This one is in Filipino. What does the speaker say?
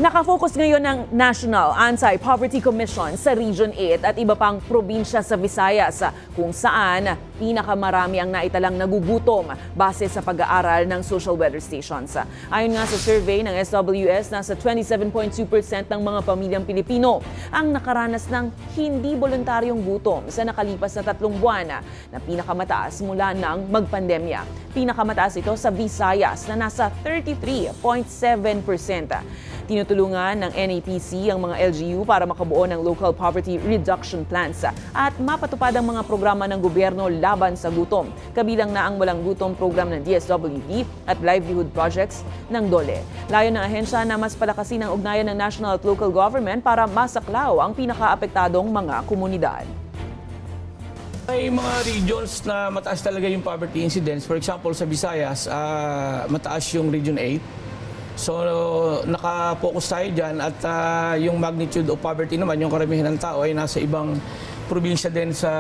Nakafocus ngayon ng National Anti-Poverty Commission sa Region 8 at iba pang probinsya sa Visayas kung saan pinakamarami ang naitalang nagugutom base sa pag-aaral ng social weather stations. Ayon nga sa survey ng SWS, nasa 27.2% ng mga pamilyang Pilipino ang nakaranas ng hindi voluntaryong gutom sa nakalipas na 3 buwan na pinakamataas mula ng magpandemya. Pinakamataas ito sa Visayas na nasa 33.7%. Tinutulungan ng NAPC ang mga LGU para makabuo ng local poverty reduction plans at mapatupad ang mga programa ng gobyerno laban sa gutom. Kabilang na ang Walang Gutom program ng DSWD at livelihood projects ng DOLE. Layo ng ahensya na mas palakasin ang ugnayan ng national at local government para masaklaw ang pinakaapektadong mga komunidad. May mga regions na mataas talaga yung poverty incidence. For example, sa Visayas, mataas yung Region 8. So, naka-focus tayo dyan at yung magnitude of poverty naman, yung karamihan ng tao ay nasa ibang probinsya din sa